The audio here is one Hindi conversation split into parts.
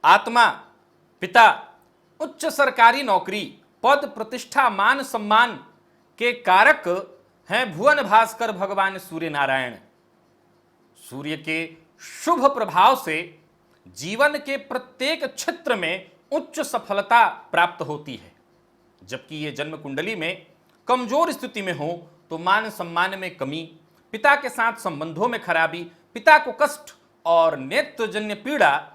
आत्मा, पिता, उच्च सरकारी नौकरी, पद, प्रतिष्ठा, मान सम्मान के कारक हैं भुवन भास्कर भगवान सूर्य नारायण। सूर्य के शुभ प्रभाव से जीवन के प्रत्येक क्षेत्र में उच्च सफलता प्राप्त होती है। जबकि ये जन्म कुंडली में कमजोर स्थिति में हो तो मान सम्मान में कमी, पिता के साथ संबंधों में खराबी, पिता को कष्ट और नेत्रजन्य पीड़ा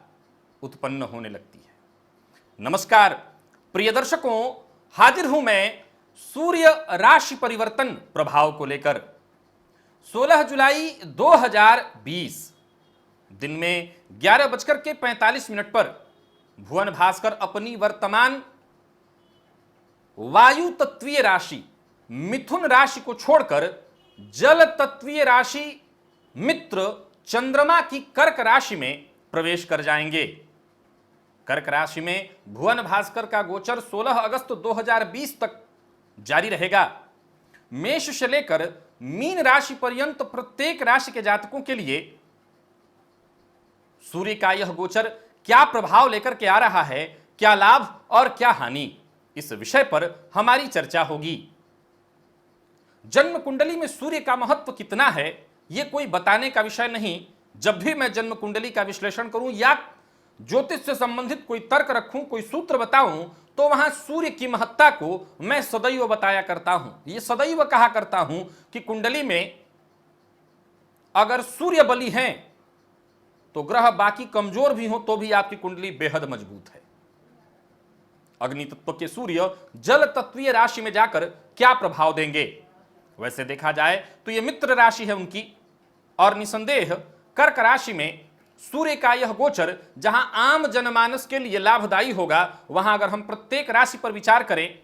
उत्पन्न होने लगती है। नमस्कार प्रिय दर्शकों, हाजिर हूं मैं सूर्य राशि परिवर्तन प्रभाव को लेकर। 16 जुलाई 2020 दिन में 11:45 पर भुवन भास्कर अपनी वर्तमान वायु तत्वीय राशि मिथुन राशि को छोड़कर जल तत्वीय राशि मित्र चंद्रमा की कर्क राशि में प्रवेश कर जाएंगे। कर्क राशि में भुवन भास्कर का गोचर 16 अगस्त 2020 तक जारी रहेगा। मेष से लेकर मीन राशि पर्यंत प्रत्येक राशि के जातकों के लिए सूर्य का यह गोचर क्या प्रभाव लेकर के आ रहा है, क्या लाभ और क्या हानि, इस विषय पर हमारी चर्चा होगी। जन्म कुंडली में सूर्य का महत्व कितना है, यह कोई बताने का विषय नहीं। जब भी मैं जन्म कुंडली का विश्लेषण करूं या ज्योतिष से संबंधित कोई तर्क रखूं, कोई सूत्र बताऊं, तो वहां सूर्य की महत्ता को मैं सदैव बताया करता हूं। यह सदैव कहा करता हूं कि कुंडली में अगर सूर्य बली हैं तो ग्रह बाकी कमजोर भी हो तो भी आपकी कुंडली बेहद मजबूत है। अग्नि तत्व के सूर्य जल तत्वीय राशि में जाकर क्या प्रभाव देंगे? वैसे देखा जाए तो यह मित्र राशि है उनकी, और निसंदेह कर्क राशि में सूर्य का यह गोचर जहां आम जनमानस के लिए लाभदायी होगा, वहां अगर हम प्रत्येक राशि पर विचार करें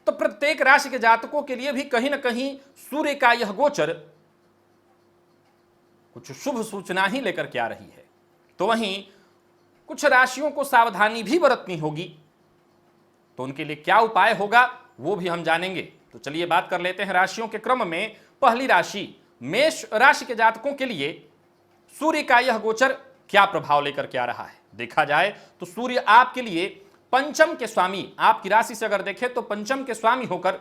तो प्रत्येक राशि के जातकों के लिए भी कहीं ना कहीं सूर्य का यह गोचर कुछ शुभ सूचना ही लेकर के आ रही है। तो वहीं कुछ राशियों को सावधानी भी बरतनी होगी, तो उनके लिए क्या उपाय होगा वो भी हम जानेंगे। तो चलिए बात कर लेते हैं राशियों के क्रम में। पहली राशि मेष राशि के जातकों के लिए सूर्य का यह गोचर क्या प्रभाव लेकर के आ रहा है। देखा जाए तो सूर्य आपके लिए पंचम के स्वामी, आपकी राशि से अगर देखें तो पंचम के स्वामी होकर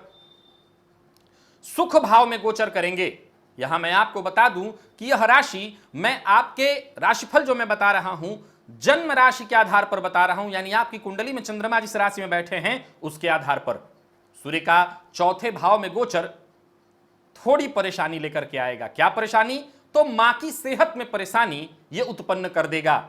सुख भाव में गोचर करेंगे। यहां मैं आपको बता दूं कि यह राशि मैं आपके राशिफल जो मैं बता रहा हूं जन्म राशि के आधार पर बता रहा हूं, यानी आपकी कुंडली में चंद्रमा जिस राशि में बैठे हैं उसके आधार पर। सूर्य का चौथे भाव में गोचर थोड़ी परेशानी लेकर के आएगा। क्या परेशानी? तो मां की सेहत में परेशानी यह उत्पन्न कर देगा।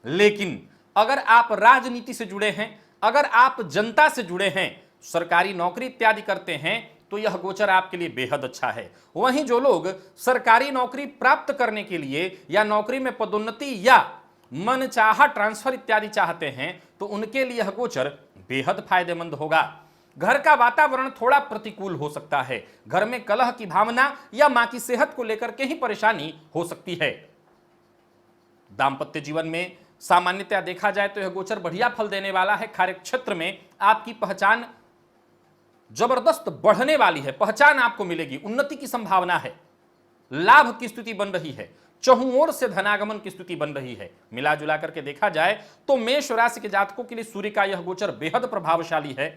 लेकिन अगर आप राजनीति से जुड़े हैं, अगर आप जनता से जुड़े हैं, सरकारी नौकरी इत्यादि करते हैं, तो यह गोचर आपके लिए बेहद अच्छा है। वहीं जो लोग सरकारी नौकरी प्राप्त करने के लिए या नौकरी में पदोन्नति या मनचाहा ट्रांसफर इत्यादि चाहते हैं, तो उनके लिए यह गोचर बेहद फायदेमंद होगा। घर का वातावरण थोड़ा प्रतिकूल हो सकता है, घर में कलह की भावना या मां की सेहत को लेकर के ही परेशानी हो सकती है। दांपत्य जीवन में सामान्यतया देखा जाए तो यह गोचर बढ़िया फल देने वाला है। कार्य क्षेत्र में आपकी पहचान जबरदस्त बढ़ने वाली है, पहचान आपको मिलेगी, उन्नति की संभावना है, लाभ की स्थिति बन रही है, चहुं ओर से धनागमन की स्थिति बन रही है। मिला जुला करके देखा जाए तो मेष राशि के जातकों के लिए सूर्य का यह गोचर बेहद प्रभावशाली है।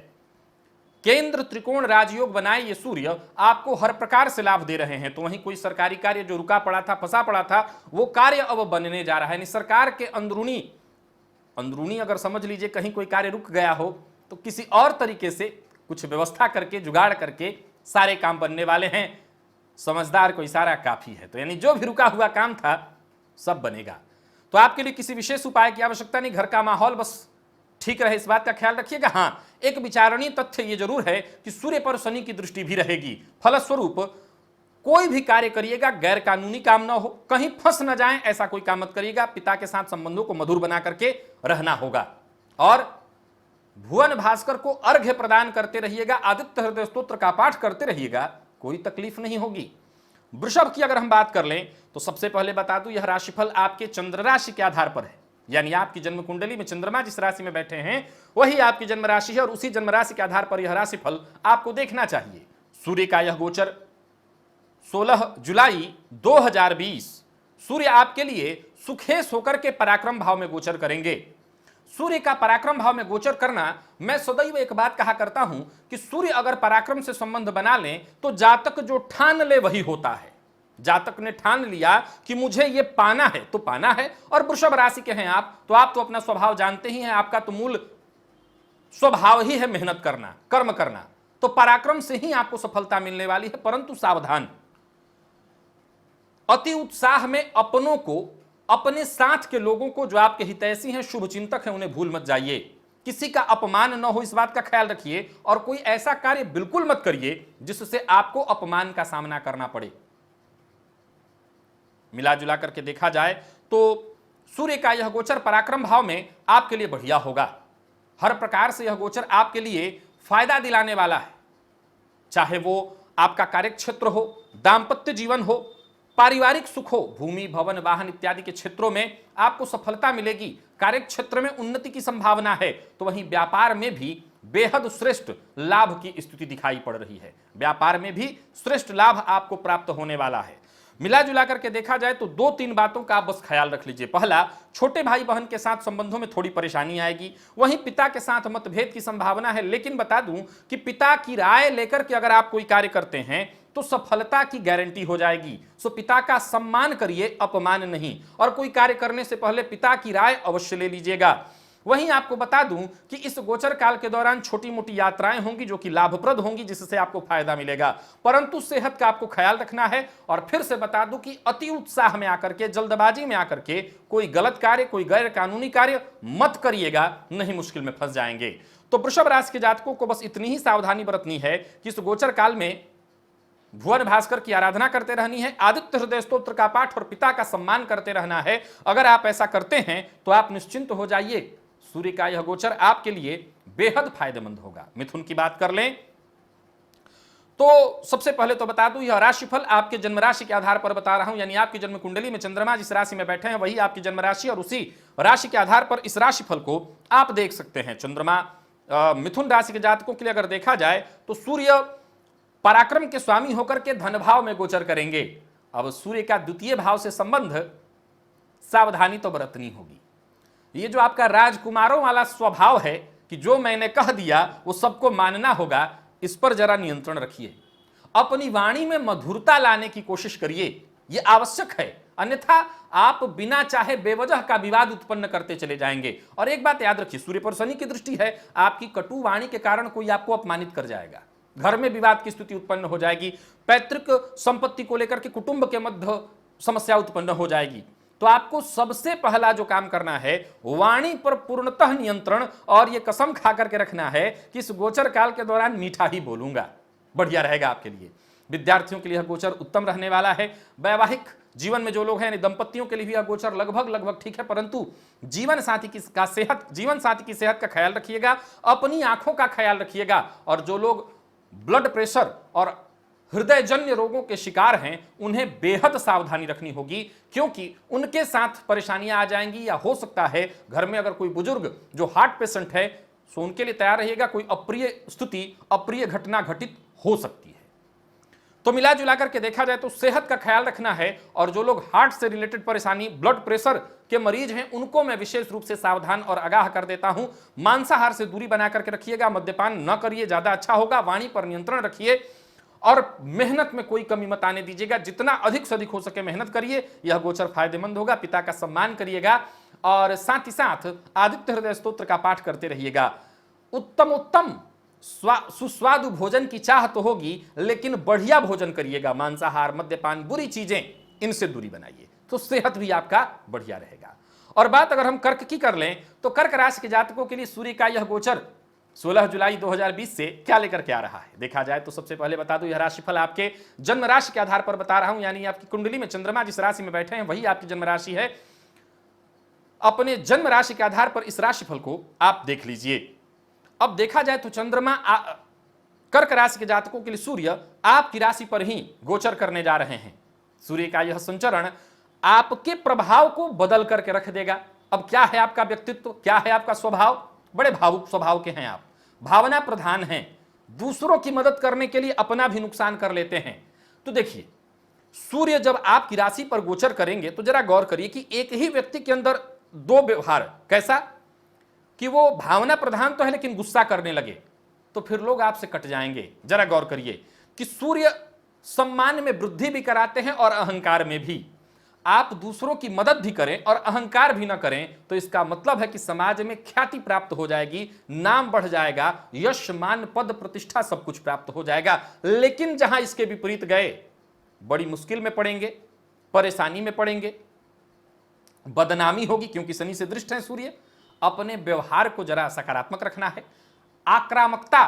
केंद्र त्रिकोण राजयोग बनाए ये सूर्य आपको हर प्रकार से लाभ दे रहे हैं। तो वहीं कोई सरकारी कार्य जो रुका पड़ा था, फंसा पड़ा था, वो कार्य अब बनने जा रहा है। सरकार के अंदरूनी अगर समझ लीजिए कहीं कोई कार्य रुक गया हो तो किसी और तरीके से कुछ व्यवस्था करके, जुगाड़ करके सारे काम बनने वाले हैं। समझदार को इशारा काफी है। तो यानी जो भी रुका हुआ काम था सब बनेगा। तो आपके लिए किसी विशेष उपाय की आवश्यकता नहीं, घर का माहौल बस ठीक रहे, इस बात का ख्याल रखिएगा। हां, एक विचारणीय तथ्य यह जरूर है कि सूर्य पर शनि की दृष्टि भी रहेगी। फलस्वरूप कोई भी कार्य करिएगा गैर कानूनी काम ना हो, कहीं फंस न जाएं, ऐसा कोई काम मत करिएगा। पिता के साथ संबंधों को मधुर बना करके रहना होगा। और भुवन भास्कर को अर्घ्य प्रदान करते रहिएगा, आदित्य हृदय स्तोत्र का पाठ करते रहिएगा, कोई तकलीफ नहीं होगी। वृषभ की अगर हम बात कर लें तो सबसे पहले बता दूं यह राशिफल आपके चंद्र राशि के आधार पर है, यानी आपकी जन्म कुंडली में चंद्रमा जिस राशि में बैठे हैं वही आपकी जन्म राशि है और उसी जन्म राशि के आधार पर यह राशिफल आपको देखना चाहिए। सूर्य का यह गोचर 16 जुलाई 2020 सूर्य आपके लिए सुखेश होकर के पराक्रम भाव में गोचर करेंगे। सूर्य का पराक्रम भाव में गोचर करना, मैं सदैव एक बात कहा करता हूं कि सूर्य अगर पराक्रम से संबंध बना लें तो जातक जो ठान ले वही होता है। जातक ने ठान लिया कि मुझे ये पाना है तो पाना है। और वृषभ राशि के हैं आप तो अपना स्वभाव जानते ही हैं, आपका तो मूल स्वभाव ही है मेहनत करना, कर्म करना, तो पराक्रम से ही आपको सफलता मिलने वाली है। परंतु सावधान, अति उत्साह में अपनों को, अपने साथ के लोगों को, जो आपके हितैषी हैं, शुभ चिंतक हैं, उन्हें भूल मत जाइए। किसी का अपमान न हो इस बात का ख्याल रखिए, और कोई ऐसा कार्य बिल्कुल मत करिए जिससे आपको अपमान का सामना करना पड़े। मिला जुला करके देखा जाए तो सूर्य का यह गोचर पराक्रम भाव में आपके लिए बढ़िया होगा। हर प्रकार से यह गोचर आपके लिए फायदा दिलाने वाला है, चाहे वो आपका कार्यक्षेत्र हो, दाम्पत्य जीवन हो, पारिवारिक सुख हो, भूमि भवन वाहन इत्यादि के क्षेत्रों में आपको सफलता मिलेगी। कार्यक्षेत्र में उन्नति की संभावना है, तो वहीं व्यापार में भी बेहद श्रेष्ठ लाभ की स्थिति दिखाई पड़ रही है। व्यापार में भी श्रेष्ठ लाभ आपको प्राप्त होने वाला है। मिला जुला करके देखा जाए तो 2-3 बातों का आप बस ख्याल रख लीजिए। पहला, छोटे भाई बहन के साथ संबंधों में थोड़ी परेशानी आएगी। वहीं पिता के साथ मतभेद की संभावना है, लेकिन बता दूं कि पिता की राय लेकर के अगर आप कोई कार्य करते हैं तो सफलता की गारंटी हो जाएगी। सो पिता का सम्मान करिए, अपमान नहीं। और कोई कार्य करने से पहले पिता की राय अवश्य ले लीजिएगा। वहीं आपको बता दूं कि इस गोचर काल के दौरान छोटी मोटी यात्राएं होंगी जो कि लाभप्रद होंगी, जिससे आपको फायदा मिलेगा। परंतु सेहत का आपको ख्याल रखना है। और फिर से बता दूं कि अति उत्साह में आकर के, जल्दबाजी में आकर के कोई गलत कार्य, कोई गैर कानूनी कार्य मत करिएगा, नहीं मुश्किल में फंस जाएंगे। तो वृषभ राशि के जातकों को बस इतनी ही सावधानी बरतनी है कि इस गोचर काल में भुवन भास्कर की आराधना करते रहनी है, आदित्य हृदय स्तोत्र का पाठ और पिता का सम्मान करते रहना है। अगर आप ऐसा करते हैं तो आप निश्चिंत हो जाइए, सूर्य का यह गोचर आपके लिए बेहद फायदेमंद होगा। मिथुन की बात कर लें तो सबसे पहले तो बता दूं, यह राशिफल आपके जन्म राशि के आधार पर बता रहा हूं, यानी आपकी जन्म कुंडली में चंद्रमा जिस राशि में बैठे हैं वही आपकी जन्म राशि, और उसी राशि के आधार पर इस राशिफल को आप देख सकते हैं। चंद्रमा मिथुन राशि के जातकों के लिए अगर देखा जाए तो सूर्य पराक्रम के स्वामी होकर के धन भाव में गोचर करेंगे। अब सूर्य का द्वितीय भाव से संबंध, सावधानी तो बरतनी होगी। ये जो आपका राजकुमारों वाला स्वभाव है कि जो मैंने कह दिया वो सबको मानना होगा, इस पर जरा नियंत्रण रखिए। अपनी वाणी में मधुरता लाने की कोशिश करिए, यह आवश्यक है, अन्यथा आप बिना चाहे बेवजह का विवाद उत्पन्न करते चले जाएंगे। और एक बात याद रखिए, सूर्य पर शनि की दृष्टि है, आपकी कटु वाणी के कारण कोई आपको अपमानित कर जाएगा, घर में विवाद की स्थिति उत्पन्न हो जाएगी, पैतृक संपत्ति को लेकर के कुटुंब के मध्य समस्या उत्पन्न हो जाएगी। तो आपको सबसे पहला जो काम करना है, वाणी पर पूर्णतः नियंत्रण, और यह कसम खा करके रखना है कि इस गोचर काल के दौरान मीठा ही बोलूंगा, बढ़िया रहेगा आपके लिए। विद्यार्थियों के लिए यह गोचर उत्तम रहने वाला है। वैवाहिक जीवन में जो लोग हैं, दंपतियों के लिए भी यह गोचर लगभग ठीक है, परंतु जीवन साथी की सेहत का ख्याल रखिएगा, अपनी आंखों का ख्याल रखिएगा। और जो लोग ब्लड प्रेशर और हृदयजन्य रोगों के शिकार हैं, उन्हें बेहद सावधानी रखनी होगी, क्योंकि उनके साथ परेशानियां आ जाएंगी। या हो सकता है घर में अगर कोई बुजुर्ग जो हार्ट पेशेंट है, तो उनके लिए तैयार रहिएगा, कोई अप्रिय स्थिति, अप्रिय घटना घटित हो सकती है। तो मिला जुला करके देखा जाए तो सेहत का ख्याल रखना है। और जो लोग हार्ट से रिलेटेड परेशानी, ब्लड प्रेशर के मरीज हैं, उनको मैं विशेष रूप से सावधान और आगाह कर देता हूं। मांसाहार से दूरी बना करके रखिएगा, मद्यपान न करिए, ज्यादा अच्छा होगा। वाणी पर नियंत्रण रखिए और मेहनत में कोई कमी मत आने दीजिएगा। जितना अधिक से अधिक हो सके मेहनत करिए, यह गोचर फायदेमंद होगा। पिता का सम्मान करिएगा और साथ ही साथ आदित्य हृदय स्तोत्र का पाठ करते रहिएगा। उत्तम सुस्वादु भोजन की चाह तो होगी, लेकिन बढ़िया भोजन करिएगा। मांसाहार, मद्यपान, बुरी चीजें, इनसे दूरी बनाइए, तो सेहत भी आपका बढ़िया रहेगा। और बात अगर हम कर्क की कर लें तो कर्क राशि के जातकों के लिए सूर्य का यह गोचर 16 जुलाई 2020 से क्या लेकर के आ रहा है देखा जाए तो सबसे पहले बता दूं, यह राशिफल आपके जन्म राशि के आधार पर बता रहा हूं, यानी आपकी कुंडली में चंद्रमा जिस राशि में बैठे हैं वही आपकी जन्म राशि है। अपने जन्म राशि के आधार पर इस राशिफल को आप देख लीजिए। अब देखा जाए तो चंद्रमा कर्क राशि के जातकों के लिए सूर्य आपकी राशि पर ही गोचर करने जा रहे हैं। सूर्य का यह संचरण आपके प्रभाव को बदल करके रख देगा। अब क्या है आपका व्यक्तित्व, क्या है आपका स्वभाव? बड़े भावुक स्वभाव के हैं आप, भावना प्रधान हैं, दूसरों की मदद करने के लिए अपना भी नुकसान कर लेते हैं। तो देखिए, सूर्य जब आपकी राशि पर गोचर करेंगे तो जरा गौर करिए कि एक ही व्यक्ति के अंदर दो व्यवहार, कैसा कि वो भावना प्रधान तो है लेकिन गुस्सा करने लगे तो फिर लोग आपसे कट जाएंगे। जरा गौर करिए कि सूर्य सम्मान में वृद्धि भी कराते हैं और अहंकार में भी। आप दूसरों की मदद भी करें और अहंकार भी ना करें तो इसका मतलब है कि समाज में ख्याति प्राप्त हो जाएगी, नाम बढ़ जाएगा, यश मान पद प्रतिष्ठा सब कुछ प्राप्त हो जाएगा। लेकिन जहां इसके विपरीत गए बड़ी मुश्किल में पड़ेंगे, परेशानी में पड़ेंगे, बदनामी होगी, क्योंकि शनि से दृष्ट है सूर्य। अपने व्यवहार को जरा सकारात्मक रखना है। आक्रामकता,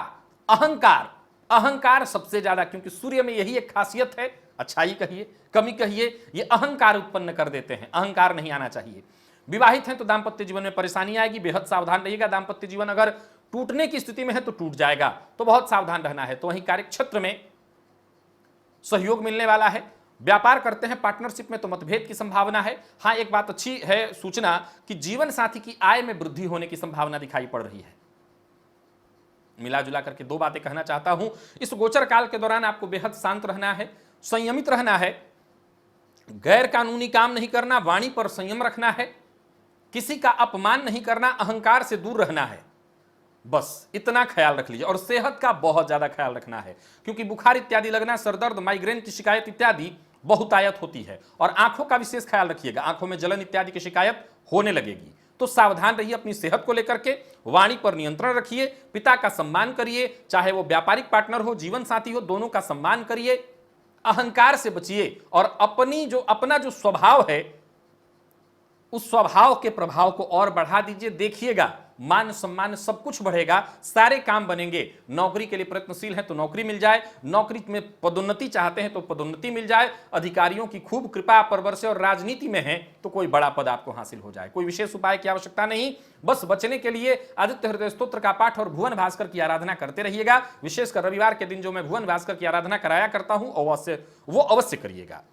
अहंकार, अहंकार सबसे ज्यादा, क्योंकि सूर्य में यही एक खासियत है, अच्छाई कहिए कमी कहिए, ये अहंकार उत्पन्न कर देते हैं। अहंकार नहीं आना चाहिए। विवाहित हैं तो दांपत्य जीवन में परेशानी आएगी, बेहद सावधान रहिएगा। दांपत्य जीवन अगर टूटने की स्थिति में है तो टूट जाएगा, तो बहुत सावधान रहना है। तो वहीं कार्यक्षेत्र में सहयोग मिलने वाला है। व्यापार करते हैं, पार्टनरशिप में तो मतभेद की संभावना है। हाँ, एक बात अच्छी है सूचना कि जीवन साथी की आय में वृद्धि होने की संभावना दिखाई पड़ रही है। मिला जुला करके दो बातें कहना चाहता हूं। इस गोचर काल के दौरान आपको बेहद शांत रहना है, संयमित रहना है, गैर कानूनी काम नहीं करना, वाणी पर संयम रखना है, किसी का अपमान नहीं करना, अहंकार से दूर रहना है। बस इतना ख्याल रख लीजिए। और सेहत का बहुत ज्यादा ख्याल रखना है, क्योंकि बुखार इत्यादि लगना, सरदर्द, माइग्रेन की शिकायत इत्यादि बहुतायत होती है। और आंखों का विशेष ख्याल रखिएगा, आंखों में जलन इत्यादि की शिकायत होने लगेगी। तो सावधान रहिए अपनी सेहत को लेकर के। वाणी पर नियंत्रण रखिए, पिता का सम्मान करिए, चाहे वो व्यापारिक पार्टनर हो, जीवन साथी हो, दोनों का सम्मान करिए। अहंकार से बचिए और अपना जो स्वभाव है उस स्वभाव के प्रभाव को और बढ़ा दीजिए। देखिएगा मान सम्मान सब कुछ बढ़ेगा, सारे काम बनेंगे। नौकरी के लिए प्रयत्नशील हैं तो नौकरी मिल जाए, नौकरी में पदोन्नति चाहते हैं तो पदोन्नति मिल जाए, अधिकारियों की खूब कृपा पर बरसे और राजनीति में हैं तो कोई बड़ा पद आपको हासिल हो जाए। कोई विशेष उपाय की आवश्यकता नहीं, बस बचने के लिए आदित्य हृदय स्तोत्र का पाठ और भुवन भास्कर की आराधना करते रहिएगा। विशेषकर रविवार के दिन जो मैं भुवन भास्कर की आराधना कराया करता हूं वो अवश्य करिएगा।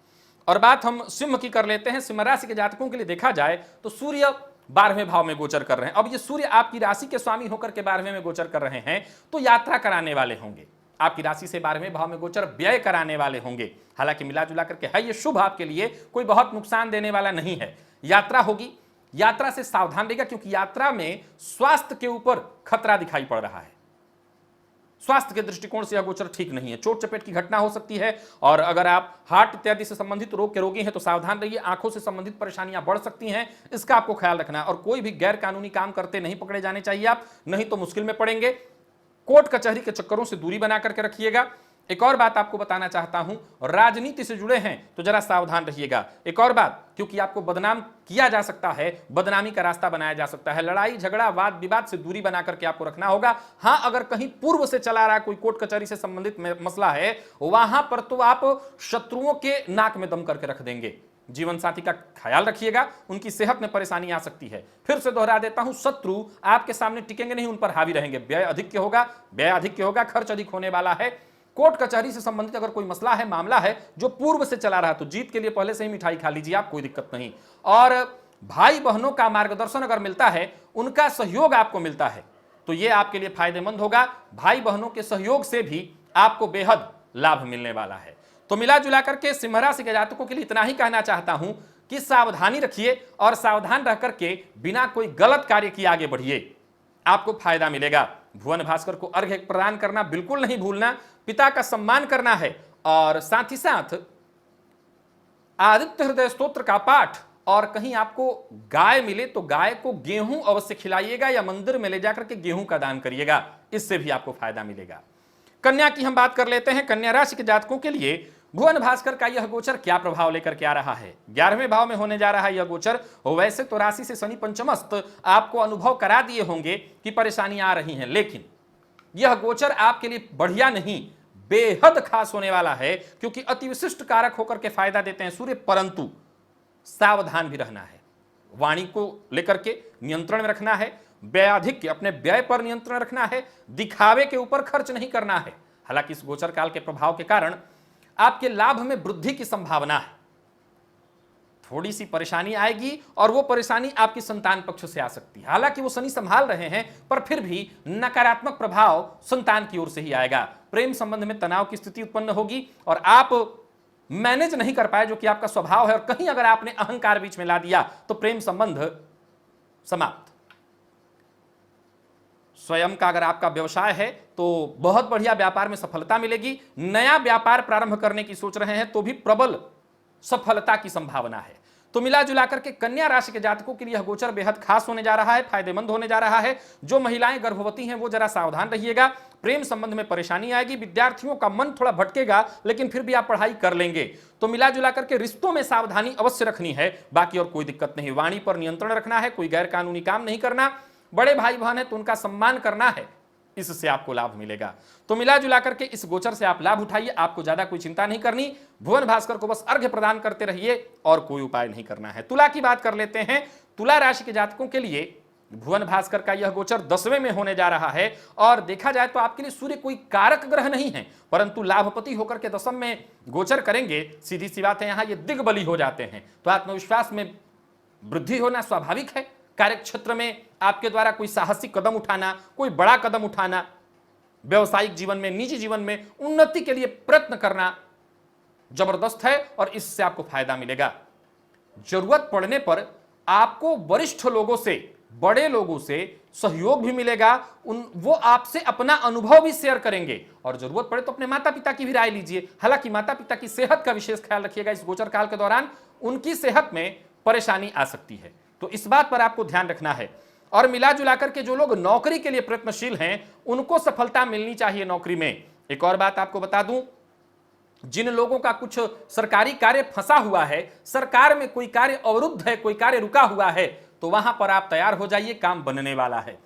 और बात हम सिंह की कर लेते हैं। सिंह राशि के जातकों के लिए देखा जाए तो सूर्य 12वें भाव में गोचर कर रहे हैं। अब ये सूर्य आपकी राशि के स्वामी होकर के 12वें में गोचर कर रहे हैं तो यात्रा कराने वाले होंगे। आपकी राशि से 12वें भाव में गोचर व्यय कराने वाले होंगे। हालांकि मिला जुला करके है ये शुभ, आपके लिए कोई बहुत नुकसान देने वाला नहीं है। यात्रा होगी, यात्रा से सावधान रहेगा, क्योंकि यात्रा में स्वास्थ्य के ऊपर खतरा दिखाई पड़ रहा है। स्वास्थ्य के दृष्टिकोण से यह गोचर ठीक नहीं है, चोट चपेट की घटना हो सकती है। और अगर आप हार्ट इत्यादि से संबंधित रोग के रोगी हैं तो सावधान रहिए। आंखों से संबंधित परेशानियां बढ़ सकती हैं, इसका आपको ख्याल रखना है। और कोई भी गैर कानूनी काम करते नहीं पकड़े जाने चाहिए आप, नहीं तो मुश्किल में पड़ेंगे। कोर्ट कचहरी के चक्करों से दूरी बना करके रखिएगा। एक और बात आपको बताना चाहता हूं, राजनीति से जुड़े हैं तो जरा सावधान रहिएगा। एक और बात, क्योंकि आपको बदनाम किया जा सकता है, बदनामी का रास्ता बनाया जा सकता है। लड़ाई झगड़ा वाद विवाद से दूरी बना करके आपको रखना होगा। हां, अगर कहीं पूर्व से चला रहा कोई कोर्ट कचहरी से संबंधित मसला है, वहां पर तो आप शत्रुओं के नाक में दम करके रख देंगे। जीवन साथी का ख्याल रखिएगा, उनकी सेहत में परेशानी आ सकती है। फिर से दोहरा देता हूं, शत्रु आपके सामने टिकेंगे नहीं, उन पर हावी रहेंगे। व्यय अधिक होगा, खर्च अधिक होने वाला है। कोर्ट कचहरी से संबंधित अगर कोई मसला है, मामला है जो पूर्व से चला रहा, तो जीत के लिए पहले से ही मिठाई खा लीजिए आप, कोई दिक्कत नहीं। और भाई बहनों का मार्गदर्शन अगर मिलता है, उनका सहयोग आपको मिलता है, तो ये आपके लिए फायदेमंद होगा। भाई बहनों के सहयोग से भी आपको बेहद लाभ मिलने वाला है। तो मिला जुला करके सिंह राशि के जातकों के लिए इतना ही कहना चाहता हूं कि सावधानी रखिए और सावधान रह करके बिना कोई गलत कार्य किए आगे बढ़िए, आपको फायदा मिलेगा। भुवन भास्कर को अर्घ्य प्रदान करना बिल्कुल नहीं भूलना, पिता का सम्मान करना है, और साथ ही साथ आदित्य हृदय स्तोत्र का पाठ। और कहीं आपको गाय मिले तो गाय को गेहूं अवश्य खिलाइएगा या मंदिर में ले जाकर के गेहूं का दान करिएगा, इससे भी आपको फायदा मिलेगा। कन्या की हम बात कर लेते हैं। कन्या राशि के जातकों के लिए भुवन भास्कर का यह गोचर क्या प्रभाव लेकर के आ रहा है। 11वें भाव में होने जा रहा है यह गोचर। वैसे तो राशि से शनि पंचमस्त आपको अनुभव करा दिए होंगे कि परेशानियां आ रही हैं, लेकिन यह गोचर आपके लिए बढ़िया नहीं, बेहद खास होने वाला है, क्योंकि अति विशिष्ट कारक होकर के फायदा देते हैं सूर्य। परंतु सावधान भी रहना है, वाणी को लेकर के नियंत्रण में रखना है, व्ययाधिक्य, अपने व्यय पर नियंत्रण रखना है, दिखावे के ऊपर खर्च नहीं करना है। हालांकि इस गोचर काल के प्रभाव के कारण आपके लाभ में वृद्धि की संभावना है। थोड़ी सी परेशानी आएगी और वो परेशानी आपकी संतान पक्ष से आ सकती है। हालांकि वो शनि संभाल रहे हैं, पर फिर भी नकारात्मक प्रभाव संतान की ओर से ही आएगा। प्रेम संबंध में तनाव की स्थिति उत्पन्न होगी और आप मैनेज नहीं कर पाए, जो कि आपका स्वभाव है, और कहीं अगर आपने अहंकार बीच में ला दिया तो प्रेम संबंध समाप्त। स्वयं का अगर आपका व्यवसाय है तो बहुत बढ़िया व्यापार में सफलता मिलेगी। नया व्यापार प्रारंभ करने की सोच रहे हैं तो भी प्रबल सफलता की संभावना है। तो मिला जुला करके कन्या राशि के जातकों के लिए यह गोचर बेहद खास होने जा रहा है, फायदेमंद होने जा रहा है। जो महिलाएं गर्भवती हैं वो जरा सावधान रहिएगा, प्रेम संबंध में परेशानी आएगी। विद्यार्थियों का मन थोड़ा भटकेगा लेकिन फिर भी आप पढ़ाई कर लेंगे। तो मिला जुला करके रिश्तों में सावधानी अवश्य रखनी है, बाकी और कोई दिक्कत नहीं। वाणी पर नियंत्रण रखना है, कोई गैर कानूनी काम नहीं करना। बड़े भाई बहन है तो उनका सम्मान करना है, इससे आपको लाभ मिलेगा। तो मिला जुला करके इस गोचर से आप लाभ उठाइए, आपको ज्यादा कोई चिंता नहीं करनी। भुवन भास्कर को बस अर्घ्य प्रदान करते रहिए और कोई उपाय नहीं करना है। तुला की बात कर लेते हैं। तुला राशि के जातकों के लिए भुवन भास्कर का यह गोचर 10वें में होने जा रहा है, और देखा जाए तो आपके लिए सूर्य कोई कारक ग्रह नहीं है, परंतु लाभपति होकर के 10वें में गोचर करेंगे। सीधी सी बात है, यहां ये दिग्बली हो जाते हैं, तो आत्मविश्वास में वृद्धि होना स्वाभाविक है। कार्य क्षेत्र में आपके द्वारा कोई साहसिक कदम उठाना, कोई बड़ा कदम उठाना, व्यवसायिक जीवन में, निजी जीवन में उन्नति के लिए प्रयत्न करना जबरदस्त है, और इससे आपको फायदा मिलेगा। जरूरत पड़ने पर आपको वरिष्ठ लोगों से, बड़े लोगों से सहयोग भी मिलेगा। वो आपसे अपना अनुभव भी शेयर करेंगे, और जरूरत पड़े तो अपने माता पिता की भी राय लीजिए। हालांकि माता पिता की सेहत का विशेष ख्याल रखिएगा, इस गोचर काल के दौरान उनकी सेहत में परेशानी आ सकती है, तो इस बात पर आपको ध्यान रखना है। और मिला जुला करके जो लोग नौकरी के लिए प्रयत्नशील हैं उनको सफलता मिलनी चाहिए नौकरी में। एक और बात आपको बता दूं, जिन लोगों का कुछ सरकारी कार्य फंसा हुआ है, सरकार में कोई कार्य अवरुद्ध है, कोई कार्य रुका हुआ है, तो वहां पर आप तैयार हो जाइए, काम बनने वाला है।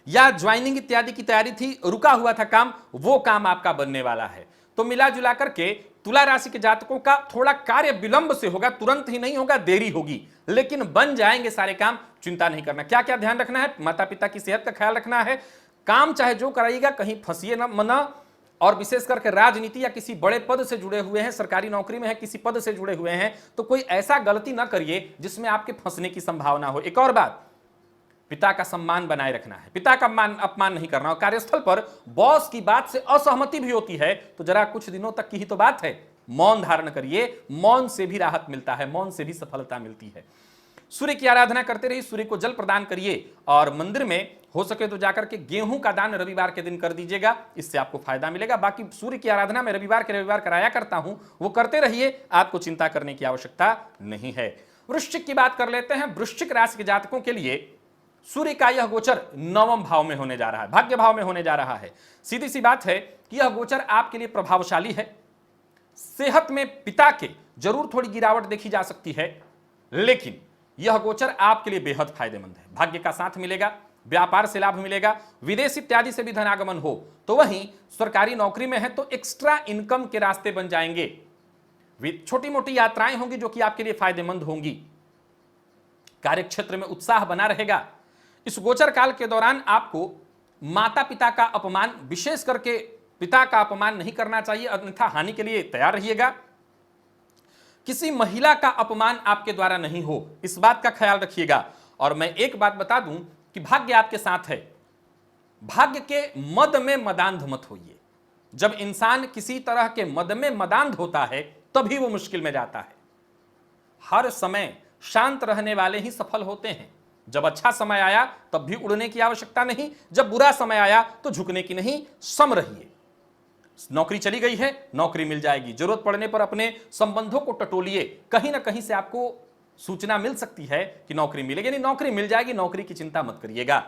या ज्वाइनिंग इत्यादि की तैयारी थी, रुका हुआ था काम, वो काम आपका बनने वाला है। तो मिला जुला करके तुला राशि के जातकों का थोड़ा कार्य विलंब से होगा, तुरंत ही नहीं होगा, देरी होगी, लेकिन बन जाएंगे सारे काम, चिंता नहीं करना। क्या क्या ध्यान रखना है? माता पिता की सेहत का ख्याल रखना है। काम चाहे जो कराइएगा कहीं फंसिए ना, और विशेष करके राजनीति या किसी बड़े पद से जुड़े हुए हैं, सरकारी नौकरी में है, किसी पद से जुड़े हुए हैं, तो कोई ऐसा गलती ना करिए जिसमें आपके फंसने की संभावना हो। एक और बात, पिता का सम्मान बनाए रखना है, पिता का अपमान नहीं करना। और कार्यस्थल पर बॉस की बात से असहमति भी होती है तो जरा कुछ दिनों तक की ही तो बात है, मौन धारण करिए, मौन से भी राहत मिलता है, मौन से भी सफलता मिलती है। सूर्य की आराधना करते रहिए, सूर्य को जल प्रदान करिए, और मंदिर में हो सके तो जाकर के गेहूं का दान रविवार के दिन कर दीजिएगा, इससे आपको फायदा मिलेगा। बाकी सूर्य की आराधना में रविवार के रविवार कराया करता हूं, वो करते रहिए, आपको चिंता करने की आवश्यकता नहीं है। वृश्चिक की बात कर लेते हैं। वृश्चिक राशि के जातकों के लिए सूर्य का यह गोचर 9वें भाव में होने जा रहा है, भाग्य भाव में होने जा रहा है। सीधी सी बात है कि यह गोचर आपके लिए प्रभावशाली है। सेहत में पिता के जरूर थोड़ी गिरावट देखी जा सकती है, लेकिन यह गोचर आपके लिए बेहद फायदेमंद है। भाग्य का साथ मिलेगा, व्यापार से लाभ मिलेगा, विदेश इत्यादि से भी धनागमन हो, तो वहीं सरकारी नौकरी में है तो एक्स्ट्रा इनकम के रास्ते बन जाएंगे। छोटी मोटी यात्राएं होंगी जो कि आपके लिए फायदेमंद होंगी। कार्यक्षेत्र में उत्साह बना रहेगा। इस गोचर काल के दौरान आपको माता पिता का अपमान, विशेष करके पिता का अपमान नहीं करना चाहिए, अन्यथा हानि के लिए तैयार रहिएगा। किसी महिला का अपमान आपके द्वारा नहीं हो, इस बात का ख्याल रखिएगा। और मैं एक बात बता दूं कि भाग्य आपके साथ है, भाग्य के मद में मदांध मत होइए। जब इंसान किसी तरह के मद में मदांध होता है तभी वो मुश्किल में जाता है। हर समय शांत रहने वाले ही सफल होते हैं। जब अच्छा समय आया तब भी उड़ने की आवश्यकता नहीं, जब बुरा समय आया तो झुकने की नहीं, सम रहिए। नौकरी चली गई है, नौकरी मिल जाएगी। जरूरत पड़ने पर अपने संबंधों को टटोलिए, कहीं ना कहीं से आपको सूचना मिल सकती है कि नौकरी मिलेगी, नहीं नौकरी मिल जाएगी, नौकरी की चिंता मत करिएगा।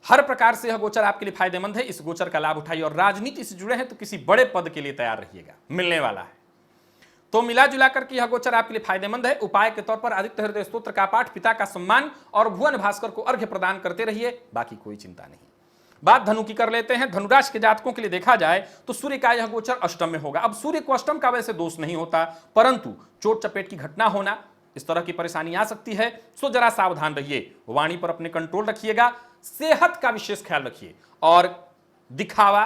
हर प्रकार से यह गोचर आपके लिए फायदेमंद है, इस गोचर का लाभ उठाइए। और राजनीति से जुड़े हैं तो किसी बड़े पद के लिए तैयार रहिएगा, मिलने वाला है। तो मिला जुला करके यह गोचर आपके लिए फायदेमंद है। उपाय के तौर पर आदित्य हृदय स्तोत्र का पाठ, पिता का सम्मान और भुवन भास्कर को अर्घ्य प्रदान करते रहिए, बाकी कोई चिंता नहीं। बात धनु की कर लेते हैं। धनुराशि के जातकों के लिए देखा जाए तो सूर्य का यह गोचर अष्टम में होगा। अब सूर्य को अष्टम का वैसे दोष नहीं होता, परंतु चोट चपेट की घटना होना, इस तरह की परेशानी आ सकती है, सो जरा सावधान रहिए। वाणी पर अपने कंट्रोल रखिएगा, सेहत का विशेष ख्याल रखिए। और दिखावा,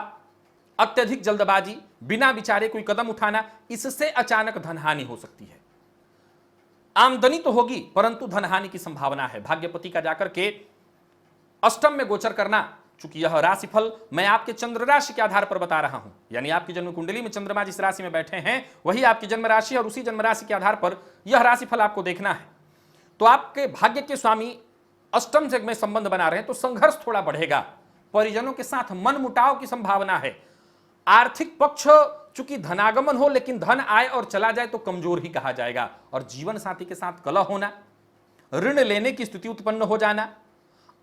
अत्यधिक जल्दबाजी, बिना विचारे कोई कदम उठाना, इससे अचानक धनहानि हो सकती है। आमदनी तो होगी परंतु धनहानि की संभावना है। भाग्यपति का जाकर के अष्टम में गोचर करना चूंकि यह राशिफल मैं आपके चंद्र राशि के आधार पर बता रहा हूं, यानी आपकी जन्म कुंडली में चंद्रमा जिस राशि में बैठे हैं वही आपकी जन्म राशि, और उसी जन्म राशि के आधार पर यह राशिफल आपको देखना है। तो आपके भाग्य के स्वामी अष्टम से में संबंध बना रहे हैं तो संघर्ष थोड़ा बढ़ेगा, परिजनों के साथ मनमुटाव की संभावना है। आर्थिक पक्ष चूंकि धनागमन हो लेकिन धन आए और चला जाए तो कमजोर ही कहा जाएगा, और जीवन साथी के साथ कलह होना, ऋण लेने की स्थिति उत्पन्न हो जाना,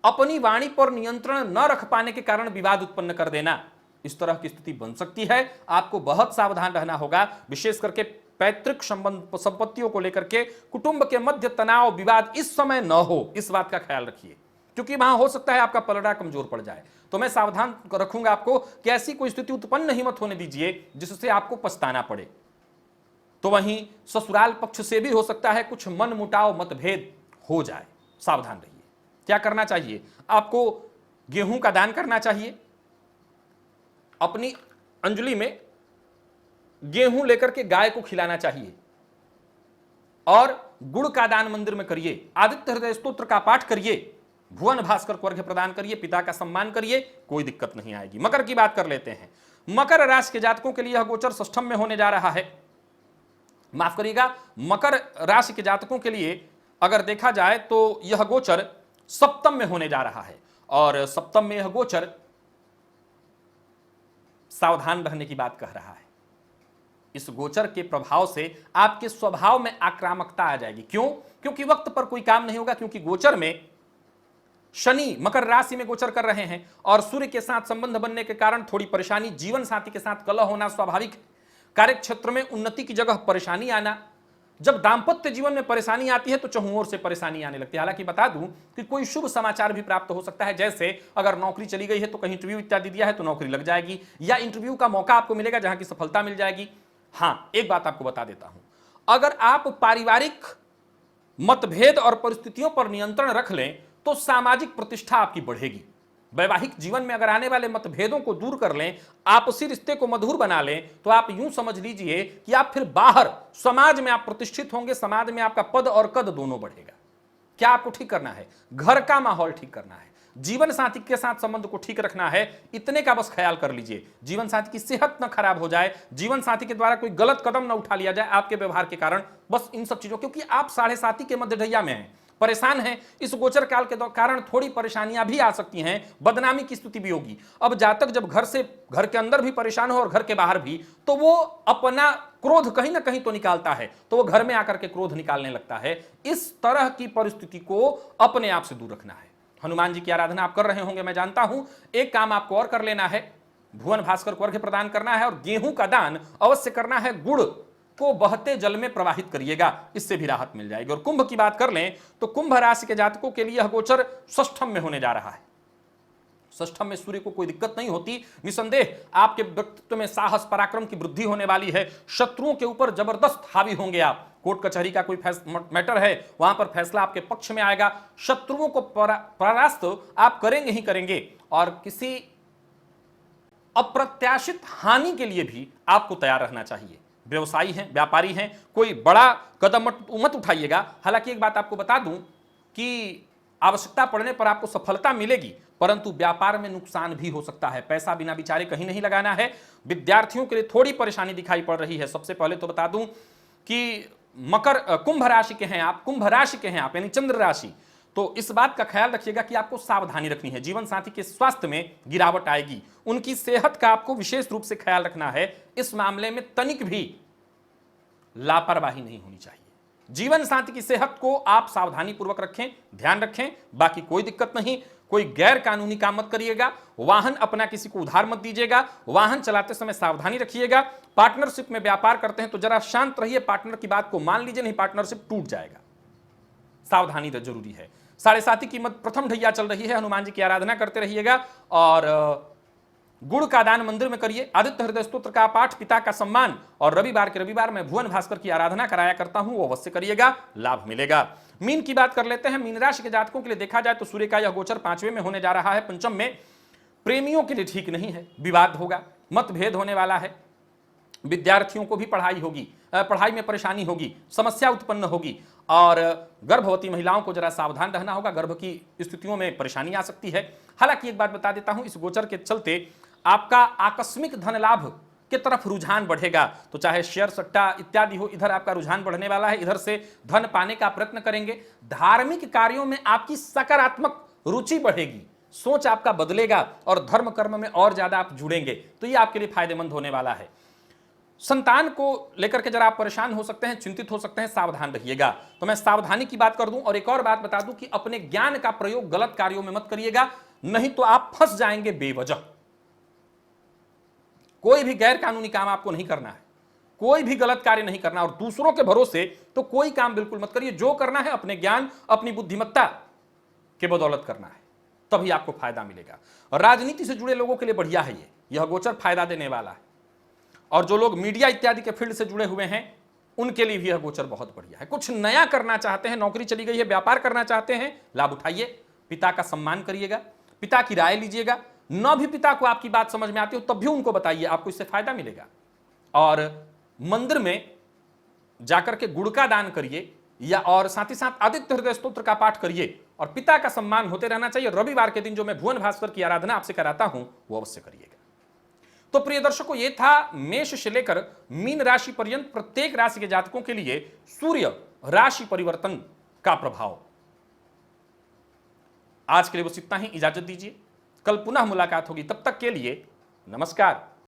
अपनी वाणी पर नियंत्रण न रख पाने के कारण विवाद उत्पन्न कर देना, इस तरह की स्थिति बन सकती है। आपको बहुत सावधान रहना होगा, विशेष करके पैतृक संबंध संपत्तियों को लेकर के कुटुंब के मध्य तनाव विवाद इस समय न हो, इस बात का ख्याल रखिए, क्योंकि वहां हो सकता है आपका पलड़ा कमजोर पड़ जाए। तो मैं सावधान रखूंगा आपको कि ऐसी कोई स्थिति उत्पन्न ही मत होने दीजिए जिससे आपको पछताना पड़े। तो वहीं ससुराल पक्ष से भी हो सकता है कुछ मनमुटाव मतभेद हो जाए, सावधान रहिए। क्या करना चाहिए? आपको गेहूं का दान करना चाहिए, अपनी अंजलि में गेहूं लेकर के गाय को खिलाना चाहिए, और गुड़ का दान मंदिर में करिए, आदित्य हृदय स्तोत्र का पाठ करिए, भुवन भास्कर को अर्घ्य प्रदान करिए, पिता का सम्मान करिए, कोई दिक्कत नहीं आएगी। मकर की बात कर लेते हैं। मकर राशि के जातकों के लिए यह गोचर षष्ठम में होने जा रहा है। माफ करिएगा, मकर राशि के जातकों के लिए अगर देखा जाए तो यह गोचर सप्तम में होने जा रहा है, और सप्तम में यह गोचर सावधान रहने की बात कह रहा है। इस गोचर के प्रभाव से आपके स्वभाव में आक्रामकता आ जाएगी। क्यों? क्योंकि वक्त पर कोई काम नहीं होगा, क्योंकि गोचर में शनि मकर राशि में गोचर कर रहे हैं, और सूर्य के साथ संबंध बनने के कारण थोड़ी परेशानी, जीवन साथी के साथ कलह होना स्वाभाविक, कार्य क्षेत्र में उन्नति की जगह परेशानी आना। जब दांपत्य जीवन में परेशानी आती है तो चहुं ओर से परेशानी आने लगती है। हालांकि बता दूं कि कोई शुभ समाचार भी प्राप्त हो सकता है, जैसे अगर नौकरी चली गई है तो कहीं इंटरव्यू इत्यादि दिया है तो नौकरी लग जाएगी, या इंटरव्यू का मौका आपको मिलेगा जहां की सफलता मिल जाएगी। हां, एक बात आपको बता देता हूं, अगर आप पारिवारिक मतभेद और परिस्थितियों पर नियंत्रण रख लें तो सामाजिक प्रतिष्ठा आपकी बढ़ेगी। वैवाहिक जीवन में अगर आने वाले मतभेदों को दूर कर लें, आपसी रिश्ते को मधुर बना लें, तो आप यूं समझ लीजिए कि आप फिर बाहर समाज में आप प्रतिष्ठित होंगे, समाज में आपका पद और कद दोनों बढ़ेगा। क्या आपको ठीक करना है? घर का माहौल ठीक करना है, जीवन साथी के साथ संबंध को ठीक रखना है, इतने का बस ख्याल कर लीजिए। जीवन साथी की सेहत न खराब हो जाए, जीवन साथी के द्वारा कोई गलत कदम न उठा लिया जाए आपके व्यवहार के कारण, बस इन सब चीजों, क्योंकि आप 7.5 के मध्य ढैया में हैं, परेशान हैं, इस गोचर काल के कारण थोड़ी परेशानियां भी आ सकती हैं, बदनामी की स्थिति भी होगी। अब जातक जब घर के अंदर भी परेशान हो और घर के बाहर भी, तो वो अपना क्रोध कहीं ना कहीं तो निकालता है, तो वो घर में आकर के क्रोध निकालने लगता है। इस तरह की परिस्थिति को अपने आप से दूर रखना है। हनुमान जी की आराधना आप कर रहे होंगे, मैं जानता हूं। एक काम आपको और कर लेना है, भुवन भास्कर को अर्घ्य प्रदान करना है, और गेहूं का दान अवश्य करना है। गुड़ को बहते जल में प्रवाहित करिएगा, इससे भी राहत मिल जाएगी। और कुंभ की बात कर लें तो कुंभ राशि के जातकों के लिए यह गोचर षष्ठम में होने जा रहा है। षष्ठम में सूर्य को कोई दिक्कत नहीं होती, निसंदेह आपके व्यक्तित्व में साहस पराक्रम की वृद्धि होने वाली है। शत्रुओं के ऊपर जबरदस्त हावी होंगे आप। कोर्ट कचहरी का कोई मैटर है, वहां पर फैसला आपके पक्ष में आएगा। शत्रुओं को परास्त आप करेंगे ही करेंगे, और किसी अप्रत्याशित हानि के लिए भी आपको तैयार रहना चाहिए। व्यवसायी हैं, व्यापारी हैं, कोई बड़ा कदम मत उठाइएगा। हालांकि एक बात आपको बता दूं कि आवश्यकता पड़ने पर आपको सफलता मिलेगी, परंतु व्यापार में नुकसान भी हो सकता है। पैसा बिना विचारे कहीं नहीं लगाना है। विद्यार्थियों के लिए थोड़ी परेशानी दिखाई पड़ रही है। सबसे पहले तो बता दूं कि कुंभ राशि के हैं आप, यानी चंद्र राशि, तो इस बात का ख्याल रखिएगा कि आपको सावधानी रखनी है। जीवन साथी के स्वास्थ्य में गिरावट आएगी, उनकी सेहत का आपको विशेष रूप से ख्याल रखना है। इस मामले में तनिक भी लापरवाही नहीं होनी चाहिए। जीवन साथी की सेहत को आप सावधानी पूर्वक रखें, ध्यान रखें, बाकी कोई दिक्कत नहीं। कोई गैर कानूनी काम मत करिएगा, वाहन अपना किसी को उधार मत दीजिएगा, वाहन चलाते समय सावधानी रखिएगा। पार्टनरशिप में व्यापार करते हैं तो जरा शांत रहिए, पार्टनर की बात को मान लीजिए, नहीं पार्टनरशिप टूट जाएगा। सावधानी जरूरी है। 7.5 की प्रथम ढैया चल रही है, हनुमान जी की आराधना करते रहिएगा, और गुड़ का दान मंदिर में करिए, आदित्य हृदय स्तोत्र का पाठ, पिता का सम्मान, और रविवार के रविवार मैं भुवन भास्कर की आराधना कराया करता हूं, वो अवश्य करिएगा, लाभ मिलेगा। मीन की बात कर लेते हैं। मीन राशि के जातकों के लिए देखा जाए तो सूर्य का यह गोचर 5वें में होने जा रहा है, पंचम में। प्रेमियों के लिए ठीक नहीं है, विवाद होगा, मतभेद होने वाला है। विद्यार्थियों को भी पढ़ाई में परेशानी होगी, समस्या उत्पन्न होगी। और गर्भवती महिलाओं को जरा सावधान रहना होगा, गर्भ की स्थितियों में परेशानी आ सकती है। हालांकि एक बात बता देता हूं, इस गोचर के चलते आपका आकस्मिक धन लाभ की तरफ रुझान बढ़ेगा। तो चाहे शेयर सट्टा इत्यादि हो, इधर आपका रुझान बढ़ने वाला है, इधर से धन पाने का प्रयत्न करेंगे। धार्मिक कार्यों में आपकी सकारात्मक रुचि बढ़ेगी, सोच आपका बदलेगा और धर्म कर्म में और ज्यादा आप जुड़ेंगे, तो ये आपके लिए फायदेमंद होने वाला है। संतान को लेकर के जरा आप परेशान हो सकते हैं, चिंतित हो सकते हैं, सावधान रहिएगा। तो मैं सावधानी की बात कर दूं और एक और बात बता दूं कि अपने ज्ञान का प्रयोग गलत कार्यों में मत करिएगा, नहीं तो आप फंस जाएंगे बेवजह। कोई भी गैर कानूनी काम आपको नहीं करना है, कोई भी गलत कार्य नहीं करना, और दूसरों के भरोसे तो कोई काम बिल्कुल मत करिए। जो करना है अपने ज्ञान, अपनी बुद्धिमत्ता के बदौलत करना है, तभी आपको फायदा मिलेगा। और राजनीति से जुड़े लोगों के लिए बढ़िया है, यह गोचर फायदा देने वाला है। और जो लोग मीडिया इत्यादि के फील्ड से जुड़े हुए हैं, उनके लिए भी यह गोचर बहुत बढ़िया है। कुछ नया करना चाहते हैं, नौकरी चली गई है, व्यापार करना चाहते हैं, लाभ उठाइए। पिता का सम्मान करिएगा, पिता की राय लीजिएगा। न भी पिता को आपकी बात समझ में आती हो तब भी उनको बताइए, आपको इससे फायदा मिलेगा। और मंदिर में जाकर के गुड़ का दान करिए, या और साथ ही साथ आदित्य हृदय स्तोत्र का पाठ करिए। और पिता का सम्मान होते रहना चाहिए। रविवार के दिन जो मैं भुवन भास्कर की आराधना आपसे कराता हूं, वो अवश्य करिएगा। तो प्रिय दर्शकों, ये था मेष से लेकर मीन राशि पर्यंत प्रत्येक राशि के जातकों के लिए सूर्य राशि परिवर्तन का प्रभाव। आज के लिए बस इतना ही, इजाजत दीजिए। कल पुनः मुलाकात होगी, तब तक के लिए नमस्कार।